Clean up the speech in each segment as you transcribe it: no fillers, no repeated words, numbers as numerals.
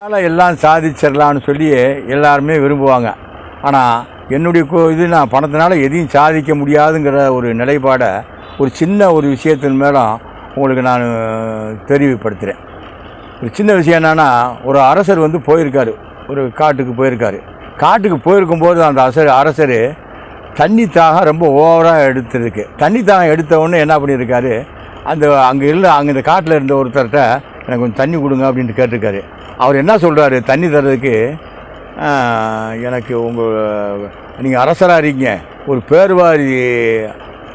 அதனால் எல்லாம் சாதிச்சிடலான்னு சொல்லி எல்லாருமே விரும்புவாங்க. ஆனால் என்னுடைய நான் பணத்தினால எதையும் சாதிக்க முடியாதுங்கிற ஒரு நிலைப்பாடை ஒரு சின்ன ஒரு விஷயத்தின் மேலும் உங்களுக்கு நான் தெரிவுபடுத்துகிறேன். ஒரு சின்ன விஷயம் என்னென்னா, ஒரு அரசர் போயிருக்காரு, ஒரு காட்டுக்கு போயிருக்காரு. காட்டுக்கு போயிருக்கும்போது அந்த அரசர் தண்ணி தாகம் ரொம்ப ஓவராக எடுத்துருக்கு. தண்ணி தாகம் எடுத்த உடனே என்ன பண்ணியிருக்காரு, அங்கே இந்த காட்டில் இருந்த ஒருத்தர்கிட்ட எனக்கு கொஞ்சம் தண்ணி கொடுங்க அப்படின்ட்டு கேட்டிருக்காரு. அவர் என்ன சொல்கிறாரு, தண்ணி தர்றதுக்கு எனக்கு நீங்கள் அரசராக இருக்கீங்க, ஒரு பேர்வாரி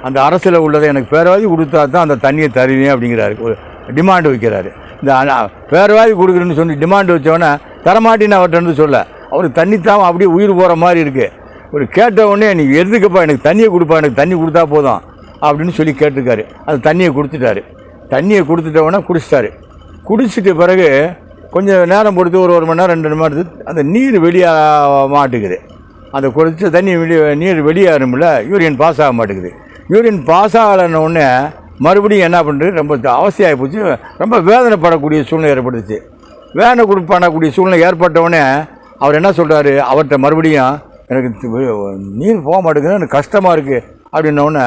அந்த அரசில் உள்ளதை எனக்கு பேர்வாதி கொடுத்தா தான் அந்த தண்ணியை தருவேன் அப்படிங்கிறாரு. ஒரு டிமாண்டு வைக்கிறாரு. இந்த பேர்வாதி கொடுக்குறேன்னு சொல்லி டிமாண்டு வச்சவொடனே தரமாட்டின்னு அவர்கிட்ட சொல்ல, அவர் தண்ணி தான் அப்படியே உயிர் போகிற மாதிரி இருக்குது. ஒரு கேட்ட உடனே நீ எதுக்குப்பா, எனக்கு தண்ணியை கொடுப்பா, எனக்கு தண்ணி கொடுத்தா போதும் அப்படின்னு சொல்லி கேட்டிருக்காரு. அந்த தண்ணியை கொடுத்துட்டாரு. தண்ணியை கொடுத்துட்டவுடனே குடிச்சிட்டாரு. குடிச்சிட்ட பிறகு கொஞ்சம் நேரம் பொறுத்து ஒரு மணி நேரம் 2 மணி நேரத்துக்கு அந்த நீர் வெளியாக மாட்டுக்குது. அந்த குடிச்ச தண்ணி நீர் வெளியேறும்ல, யூரியன் பாஸ் ஆக மாட்டேங்குது. யூரியன் பாஸ் ஆகலைன்ன உடனே மறுபடியும் என்ன பண்ணுறது, ரொம்ப அவசியமாகி போச்சு. ரொம்ப வேதனைப்படக்கூடிய சூழ்நிலை ஏற்பட்டுச்சு. பண்ணக்கூடிய சூழ்நிலை ஏற்பட்டவுடனே அவர் என்ன சொல்கிறாரு, அவர்கிட்ட மறுபடியும் எனக்கு நீர் போக மாட்டேங்குது, எனக்கு கஷ்டமாக இருக்குது அப்படின்னோடனே,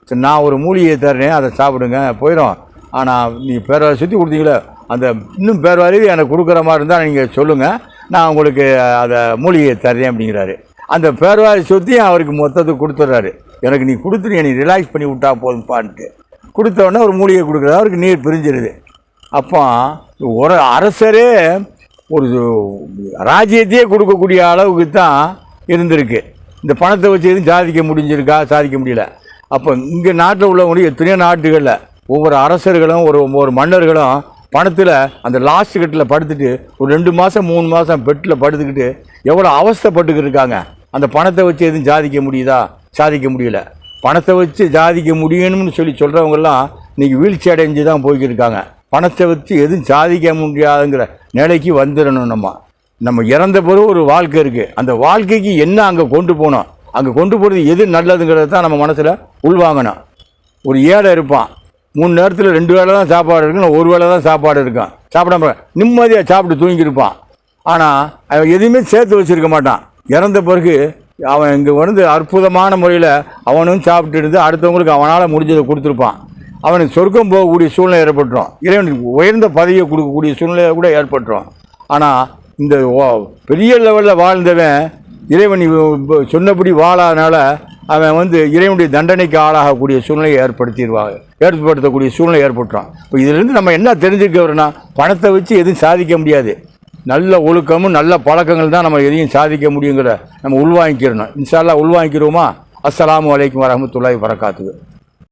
சரி நான் ஒரு மூலிகையை தர்றேன், அதை சாப்பிடுங்க போயிடும். ஆனால் நீ பேர்வாரி சுற்றி கொடுத்தீங்களே, அந்த இன்னும் பேர்வாரி எனக்கு கொடுக்குற மாதிரி இருந்தால் நீங்கள் சொல்லுங்கள், நான் உங்களுக்கு அதை மூலிகையை தர்றேன் அப்படிங்கிறாரு. அந்த பேர்வாரி சுற்றியும் அவருக்கு மொத்தத்துக்கு கொடுத்துட்றாரு. எனக்கு நீ கொடுத்துட்டு நீ ரிலாக்ஸ் பண்ணி விட்டா போதும்ப்பான்ட்டு கொடுத்தோடனே ஒரு மூலிகை கொடுக்குறாரு. அவருக்கு நீர் பிரிஞ்சிருது. அப்போ ஒரு அரசரே ஒரு ராஜ்யத்தையே கொடுக்கக்கூடிய அளவுக்கு தான் இருந்திருக்கு. இந்த பணத்தை வச்சு எதுவும் சாதிக்க முடியல. அப்போ இங்கே நாட்டில் உள்ளவங்களும் எத்தனையோ நாட்டுகளில் ஒவ்வொரு அரசர்களும் ஒரு மன்னர்களும் பணத்தில் அந்த லாஸ்ட் கட்டில் படுத்துட்டு ஒரு 2 மாதம் 3 மாதம் பெட்டில் படுத்துக்கிட்டு எவ்வளோ அவஸ்தைப்பட்டுக்கிட்டு இருக்காங்க. அந்த பணத்தை வச்சு எதுவும் சாதிக்க முடியல. பணத்தை வச்சு சாதிக்க முடியணும்னு சொல்கிறவங்கெல்லாம் இன்றைக்கி வீழ்ச்சி அடைஞ்சு தான் போய்கிட்டு இருக்காங்க. பணத்தை வச்சு எதுவும் சாதிக்க முடியாதுங்கிற நிலைக்கு வந்துடணும். நம்ம இறந்த பிறகு ஒரு வாழ்க்கை இருக்குது. அந்த வாழ்க்கைக்கு என்ன அங்கே கொண்டு போகணும், அங்கே கொண்டு போகிறது எது நல்லதுங்கிறது தான் நம்ம மனசில் உள்வாங்கணும். ஒரு ஏழை இருப்பான், 3 நேரத்தில் 2 வேளை தான் சாப்பாடு இருக்குன்னு, 1 வேளை தான் சாப்பாடு இருக்கும். சாப்பிடாம நிம்மதியாக சாப்பிட்டு தூங்கியிருப்பான். ஆனால் அவன் எதுவுமே சேர்த்து வச்சுருக்க மாட்டான். இறந்த பிறகு அவன் இங்கே அற்புதமான முறையில் அவனும் சாப்பிட்டு இருந்து அடுத்தவங்களுக்கு அவனால் முடிஞ்சதை கொடுத்துருப்பான். அவனுக்கு சொர்க்கம் போகக்கூடிய சூழ்நிலை ஏற்பட்டுரும். இறைவனுக்கு உயர்ந்த பதவியை கொடுக்கக்கூடிய சூழ்நிலை கூட ஏற்பட்டுரும். ஆனால் இந்த பெரிய லெவலில் வாழ்ந்தவன் இறைவன் சொன்னபடி வாழாதனால அவன் இறைவனுடைய தண்டனைக்கு ஆளாகக்கூடிய சூழ்நிலையை ஏற்படுத்தக்கூடிய சூழ்நிலை ஏற்பட்டுறான். இப்போ இதிலிருந்து நம்ம என்ன தெரிஞ்சுக்கிறோன்னா, பணத்தை வச்சு எதுவும் சாதிக்க முடியாது. நல்ல ஒழுக்கமும் நல்ல பழக்கங்கள் தான் நம்ம எதையும் சாதிக்க முடியுங்கிற நம்ம உள்வாங்கிக்கிறணும். இன்ஷா அல்லாஹ் உள்வாங்கிக்கிறோமா? அஸ்ஸலாமு அலைக்கும் வரஹ்மத்துல்லாஹி வபரகாத்துஹு.